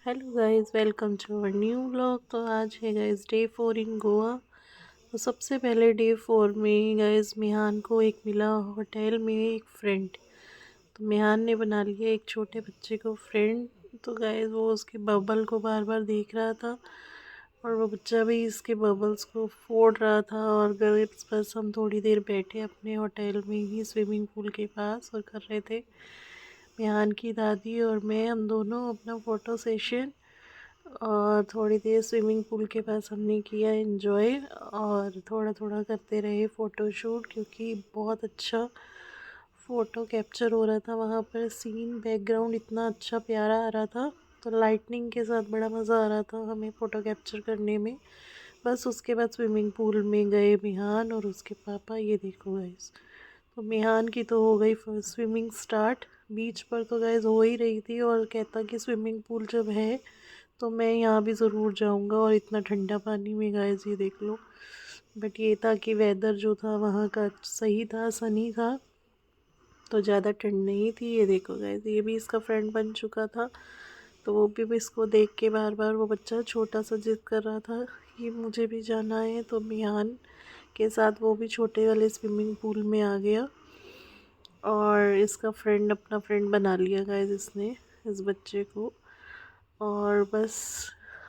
Hello guys, welcome to our new vlog. तो आज है गाइस डे 4 इन गोवा। तो सबसे पहले डे 4 में गाइस मिहान को एक मिला होटल में एक फ्रेंड। तो मिहान ने बना लिया एक छोटे बच्चे को फ्रेंड। तो गाइस वो उसके बबल को बार बार देख रहा था और वो बच्चा भी इसके बबल्स को फोड़ रहा था। और गाइस बस हम थोड़ी देर बैठे अपने होटल में ही स्विमिंग पूल के पास और कर रहे थे मिहान की दादी और मैं, हम दोनों अपना फ़ोटो सेशन और थोड़ी देर स्विमिंग पूल के पास हमने किया एंजॉय। और थोड़ा थोड़ा करते रहे फ़ोटो शूट, क्योंकि बहुत अच्छा फ़ोटो कैप्चर हो रहा था वहाँ पर। सीन बैकग्राउंड इतना अच्छा प्यारा आ रहा था, तो लाइटनिंग के साथ बड़ा मज़ा आ रहा था हमें फ़ोटो कैप्चर करने में। बस उसके बाद स्विमिंग पूल में गए मिहान और उसके पापा। ये देखो गाइस, तो मिहान की तो हो गई स्विमिंग स्टार्ट। बीच पर तो गाइस हो ही रही थी और कहता कि स्विमिंग पूल जब है तो मैं यहाँ भी ज़रूर जाऊँगा। और इतना ठंडा पानी में गाइस, ये देख लो। बट ये था कि वेदर जो था वहाँ का सही था, सनी था, तो ज़्यादा ठंड नहीं थी। ये देखो गाइस, ये भी इसका फ्रेंड बन चुका था। तो वो भी इसको देख के बार बार, वो बच्चा छोटा सा जिद कर रहा था कि मुझे भी जाना है। तो मिहान के साथ वो भी छोटे वाले स्विमिंग पूल में आ गया और इसका फ्रेंड अपना फ्रेंड बना लिया गाइस इसने, इस बच्चे को। और बस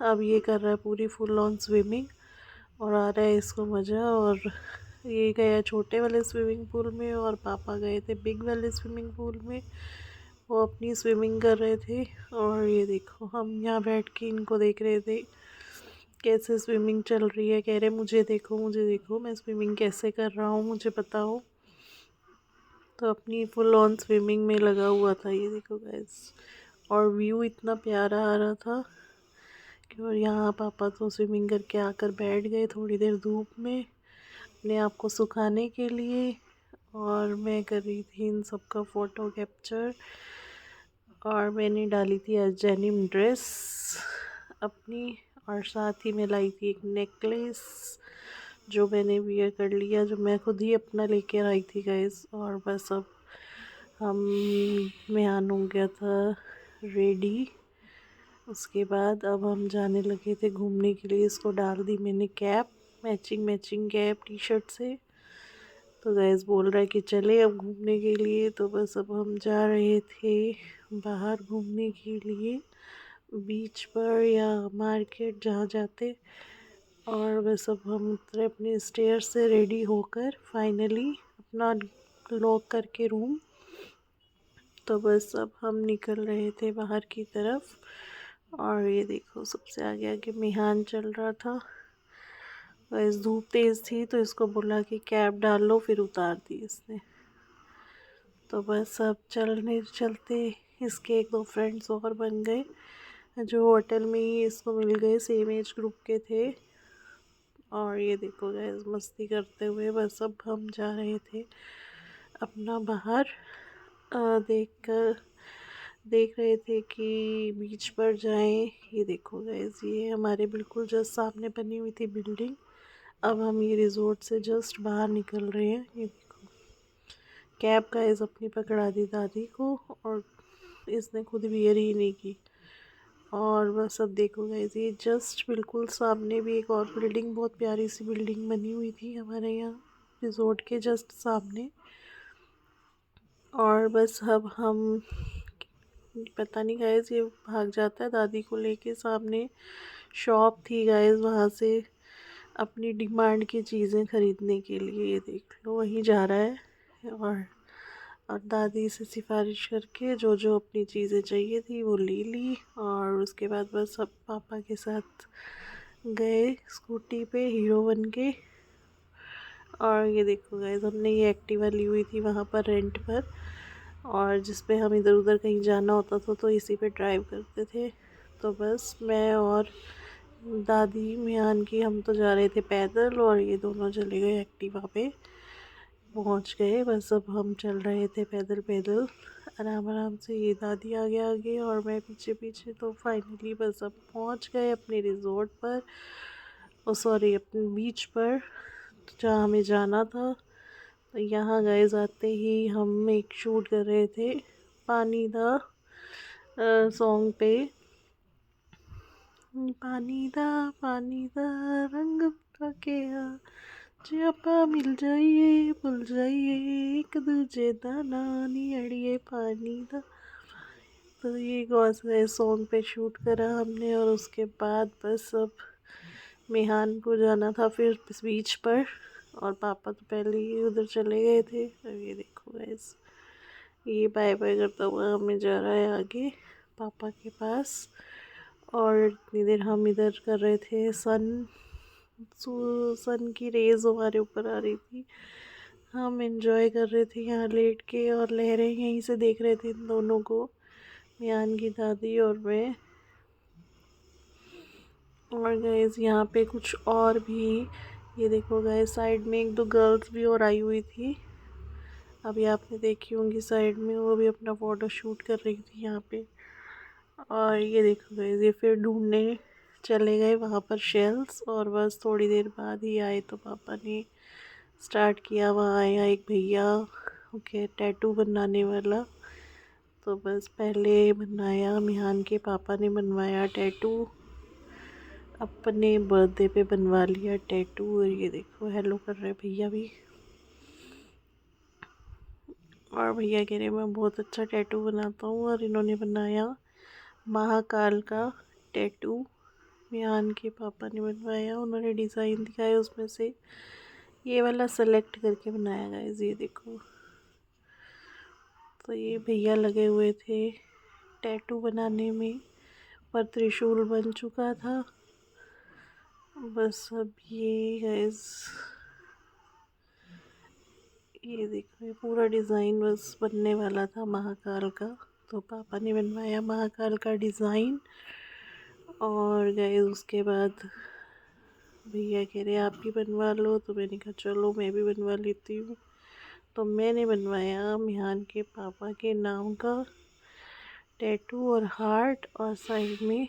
अब ये कर रहा है पूरी फुल ऑन स्विमिंग और आ रहा है इसको मज़ा। और ये गया छोटे वाले स्विमिंग पूल में और पापा गए थे बिग वाले स्विमिंग पूल में। वो अपनी स्विमिंग कर रहे थे और ये देखो हम यहाँ बैठ के इनको देख रहे थे कैसे स्विमिंग चल रही है। कह रहे मुझे देखो, मुझे देखो मैं स्विमिंग कैसे कर रहा हूँ, मुझे बताओ। तो अपनी फुल ऑन स्विमिंग में लगा हुआ था। ये देखो गाइस, और व्यू इतना प्यारा आ रहा था कि। और यहाँ पापा तो स्विमिंग करके आकर बैठ गए थोड़ी देर धूप में अपने आप को सुखाने के लिए। और मैं कर रही थी इन सब का फ़ोटो कैप्चर। और मैंने डाली थी आज डेनिम ड्रेस अपनी, और साथ ही मैं लाई थी एक नेकलेस जो मैंने वियर कर लिया, जो मैं खुद ही अपना लेके आई थी गाइस। और बस अब हम मेहान हो गया था रेडी। उसके बाद अब हम जाने लगे थे घूमने के लिए। इसको डाल दी मैंने cap, matching matching cap T shirt से। तो गैस बोल रहा है कि चले अब घूमने के लिए। तो बस अब हम जा रहे थे बाहर घूमने के लिए, बीच पर या मार्केट जहाँ जाते। और बस अब हम उतरे अपने स्टेयर से रेडी होकर फाइनली अपना लॉक करके रूम। तो बस अब हम निकल रहे थे बाहर की तरफ। और ये देखो सबसे आगे आगे मिहान चल रहा था। बस धूप तेज़ थी तो इसको बोला कि कैब डाल लो, फिर उतार दी इसने। तो बस अब चलने चलते इसके एक दो फ्रेंड्स और बन गए जो होटल में ही इसको मिल गए, सेम एज ग्रुप के थे। और ये देखो गैस मस्ती करते हुए बस अब हम जा रहे थे अपना बाहर देख रहे थे कि बीच पर जाएं। ये देखो गैस, ये हमारे बिल्कुल जस्ट सामने बनी हुई थी बिल्डिंग। अब हम ये रिजॉर्ट से जस्ट बाहर निकल रहे हैं। ये देखो कैब गाइस अपनी पकड़ा दी दादी को और इसने खुद वियर ही नहीं की। और बस अब देखो गाइस, ये जस्ट बिल्कुल सामने भी एक और बिल्डिंग, बहुत प्यारी सी बिल्डिंग बनी हुई थी हमारे यहाँ रिजॉर्ट के जस्ट सामने। और बस अब हम, पता नहीं गाइस ये भाग जाता है दादी को लेके। सामने शॉप थी गाइस, वहाँ से अपनी डिमांड की चीज़ें ख़रीदने के लिए। ये देख लो वहीं जा रहा है। और दादी से सिफारिश करके जो जो अपनी चीज़ें चाहिए थी वो ले ली। और उसके बाद बस अब पापा के साथ गए स्कूटी पे हीरो बन के। और ये देखो गाइस, हमने ये एक्टिवा ली हुई थी वहाँ पर रेंट पर, और जिस पे हम इधर उधर कहीं जाना होता था तो इसी पे ड्राइव करते थे। तो बस मैं और दादी मियान की, हम तो जा रहे थे पैदल और ये दोनों चले गए एक्टिवा पे। पहुंच गए, बस अब हम चल रहे थे पैदल पैदल आराम आराम से। ये दादी आगे आगे और मैं पीछे पीछे। तो फाइनली बस अब पहुंच गए अपने रिजॉर्ट पर, ओ सॉरी अपने बीच पर जहाँ हमें जाना था। तो यहाँ गए जाते ही हम एक शूट कर रहे थे पानी दा सॉन्ग पे। पानी दा रंग के आ जे आपा मिल जाइए भुल जाइए एक दूजे दा नाम नी अड़िए पानी दा। तो ये गए सॉन्ग पे शूट करा हमने और उसके बाद बस अब मिहान को जाना था फिर बीच पर, और पापा तो पहले ही उधर चले गए थे। अब ये देखो गैस, ये बाय बाय करता हुआ हमें जा रहा है आगे पापा के पास। और इतनी देर हम इधर कर रहे थे, सन की रेज हमारे ऊपर आ रही थी, हम एंजॉय कर रहे थे यहाँ लेट के, और लहरें यहीं से देख रहे थे इन दोनों को, मियान की दादी और मैं। और गाइस यहाँ पे कुछ और भी, ये देखो गाइस साइड में एक दो गर्ल्स भी और आई हुई थी, अभी आपने देखी होंगी साइड में, वो भी अपना फ़ोटो शूट कर रही थी यहाँ पे। और ये देखो गाइस, ये फिर ढूंढने चले गए वहाँ पर शेल्स, और बस थोड़ी देर बाद ही आए तो पापा ने स्टार्ट किया। वहाँ आया एक भैया, ओके, टैटू बनाने वाला। तो बस पहले बनाया, मिहान के पापा ने बनवाया टैटू, अपने बर्थडे पे बनवा लिया टैटू। और ये देखो हेलो कर रहे भैया भी, और भैया कह रहे मैं बहुत अच्छा टैटू बनाता हूँ, और इन्होंने बनाया महाकाल का टैटू, मिहान के पापा ने बनवाया। उन्होंने डिज़ाइन दिखाया, उसमें से ये वाला सेलेक्ट करके बनाया गाइस, ये देखो। तो ये भैया लगे हुए थे टैटू बनाने में, पर त्रिशूल बन चुका था। बस अब ये गाइस, ये देखो ये पूरा डिज़ाइन बस बनने वाला था महाकाल का, तो पापा ने बनवाया महाकाल का डिज़ाइन। और गए उसके बाद भैया कह रहे आप भी बनवा लो, तो मैंने कहा चलो मैं भी बनवा लेती हूँ। तो मैंने बनवाया मिहान के पापा के नाम का टैटू और हार्ट, और साइड में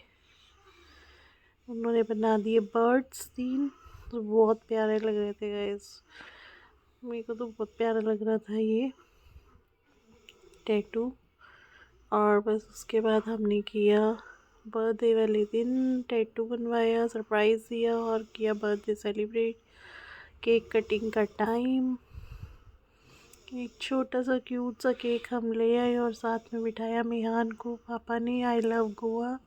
उन्होंने बना दिए बर्ड्स 3, तो बहुत प्यारे लग रहे थे गाइस, मेरे को तो बहुत प्यारा लग रहा था ये टैटू। और बस उसके बाद हमने किया बर्थडे वाले दिन टैटू बनवाया, सरप्राइज़ दिया और किया बर्थडे सेलिब्रेट। केक कटिंग का टाइम, एक छोटा सा क्यूट सा केक हम ले आए और साथ में बिठाया मिहान को, पापा ने आई लव गोवा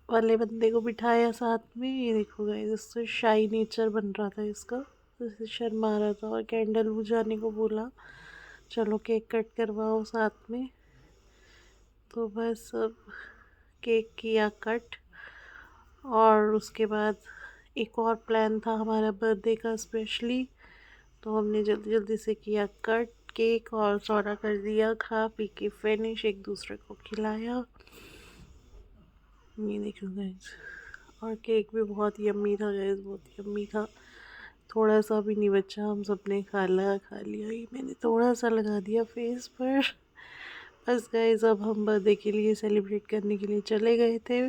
वाले बंदे को बिठाया साथ में। ये देखो गाइस, इससे शाई नेचर बन रहा था इसका, जैसे शर्मा रहा था, और कैंडल बुझाने को बोला चलो केक कट करवाओ साथ में। तो बस अब केक किया कट, और उसके बाद एक और प्लान था हमारा बर्थडे का स्पेशली, तो हमने जल्दी जल्दी से किया कट केक और सोडा कर दिया, खा पी के फिनिश, एक दूसरे को खिलाया। ये देखो गाइस, और केक भी बहुत यम्मी था गाइस, बहुत यम्मी था, थोड़ा सा भी नहीं बचा, हम सब ने खा लिया। ये मैंने थोड़ा सा लगा दिया फेस पर। बस गाइस अब हम बर्थडे के लिए सेलिब्रेट करने के लिए चले गए थे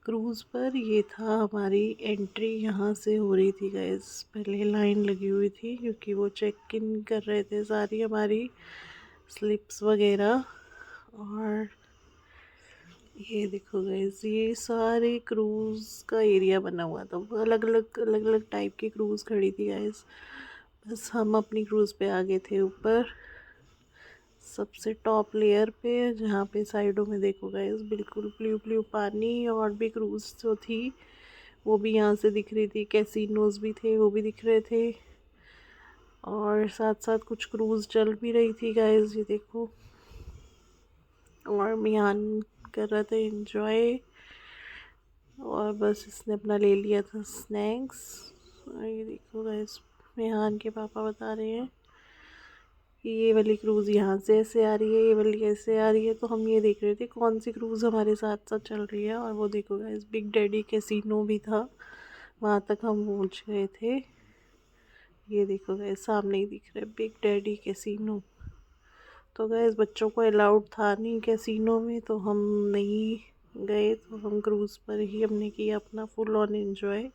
क्रूज़ पर। ये था हमारी एंट्री, यहाँ से हो रही थी गाइस, पहले लाइन लगी हुई थी क्योंकि वो चेक इन कर रहे थे सारी हमारी स्लिप्स वगैरह। और ये देखो गाइस, ये सारे क्रूज़ का एरिया बना हुआ था, अलग अलग टाइप की क्रूज़ खड़ी थी गाइस। बस हम अपनी क्रूज़ पे आ गए थे ऊपर सबसे टॉप लेयर पे, जहाँ पे साइडों में देखो गाइस बिल्कुल ब्लू ब्लू पानी, और भी क्रूज़ जो थी वो भी यहाँ से दिख रही थी, कैसीनोज भी थे वो भी दिख रहे थे, और साथ साथ कुछ क्रूज़ चल भी रही थी गाइस, ये देखो। और मियान कर रहा था एंजॉय, और बस इसने अपना ले लिया था स्नैक्स। और ये देखो गाइस, मिहान के पापा बता रहे हैं कि ये वाली क्रूज़ यहाँ से ऐसे आ रही है, ये वाली ऐसे आ रही है, तो हम ये देख रहे थे कौन सी क्रूज़ हमारे साथ साथ चल रही है। और वो देखो गाइस, बिग डैडी कैसीनो भी था, वहाँ तक हम पहुँच गए थे। ये देखो गाइस, सामने ही दिख रहा है बिग डैडी कैसीनो। तो गाइस बच्चों को अलाउड था नहीं कैसीनो में, तो हम नहीं गए, तो हम क्रूज़ पर ही हमने किया अपना फुल ऑन एंजॉय।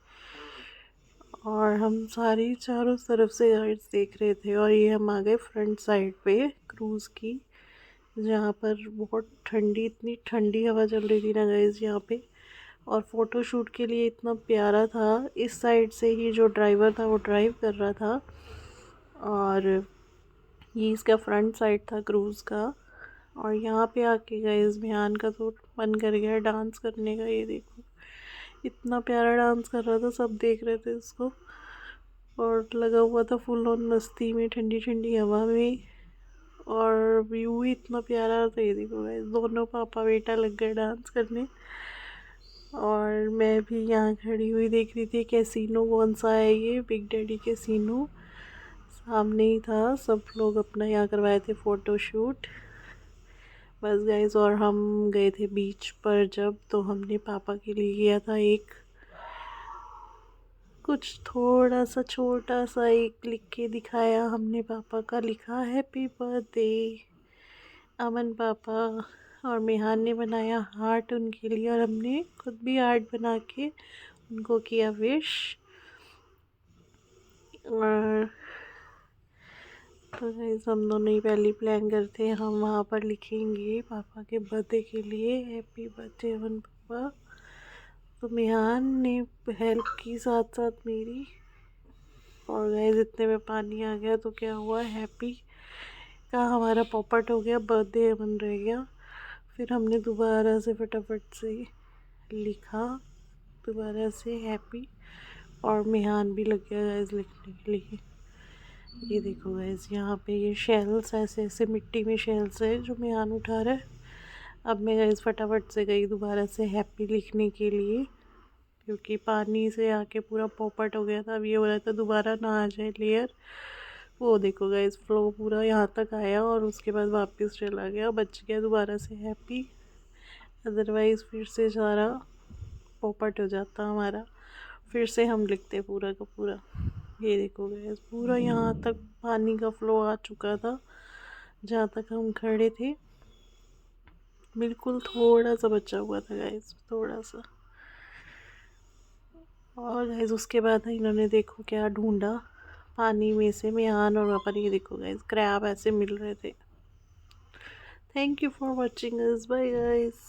और हम सारी चारों तरफ से गाइड्स देख रहे थे, और ये हम आ गए फ्रंट साइड पे क्रूज़ की, जहाँ पर बहुत ठंडी, इतनी ठंडी हवा चल रही थी ना गाइस यहाँ पे, और फ़ोटोशूट के लिए इतना प्यारा था। इस साइड से ही जो ड्राइवर था वो ड्राइव कर रहा था और ये इसका फ्रंट साइड था क्रूज़ का। और यहाँ पे आके गाइस मेहान का तो मन कर गया डांस करने का। ये देखो इतना प्यारा डांस कर रहा था, सब देख रहे थे इसको और लगा हुआ था फुल ऑन मस्ती में, ठंडी ठंडी हवा में। और व्यू ही इतना प्यारा था। ये देखो गाइस दोनों पापा बेटा लग गए डांस करने और मैं भी यहाँ खड़ी हुई देख रही थी। कैसीनो कौन सा है ये, बिग डैडी कैसीनो सामने ही था। सब लोग अपना यहाँ करवाए थे फ़ोटोशूट बस गाइस। और हम गए थे बीच पर जब, तो हमने पापा के लिए किया था एक कुछ थोड़ा सा छोटा सा एक लिख के दिखाया हमने। पापा का लिखा हैप्पी बर्थडे अमन पापा। और मेहान ने बनाया हार्ट उनके लिए और हमने खुद भी हार्ट बना के उनको किया विश। और तो गाइस हम दोनों ही पहले प्लान करते हैं हम वहाँ पर लिखेंगे पापा के बर्थडे के लिए हैप्पी बर्थडे अमन पापा। तो मेहान ने हेल्प की साथ साथ मेरी। और गाइस इतने में पानी आ गया तो क्या हुआ, हैप्पी का हमारा पॉपट हो गया, बर्थडे बन रह गया। फिर हमने दोबारा से फटाफट से लिखा दोबारा से हैप्पी और मेहान भी लग गया गाइस लिखने के लिए। ये देखो गाइस यहाँ पे ये शेल्स ऐसे ऐसे मिट्टी में शेल्स है जो मेहान उठा रहा है। अब मैं गाइस फटाफट से गई दोबारा से हैप्पी लिखने के लिए क्योंकि पानी से आके पूरा पोपट हो गया था। अब ये हो रहा था दोबारा ना आ जाए लेयर। वो देखो गाइस फ्लो पूरा यहाँ तक आया और उसके बाद वापस चला गया, बच गया दोबारा से हैप्पी। अदरवाइज़ फिर से सारा पोपट हो जाता हमारा, फिर से हम लिखते पूरा का पूरा। ये देखो गाइस पूरा यहाँ तक पानी का फ्लो आ चुका था जहाँ तक हम खड़े थे। बिल्कुल थोड़ा सा बचा हुआ था गाइस, थोड़ा सा। और गाइस उसके बाद इन्होंने देखो क्या ढूंढा पानी में से मेहान और पापा ने। ये देखो गाइस क्रैब ऐसे मिल रहे थे। Thank you for watching us, bye guys.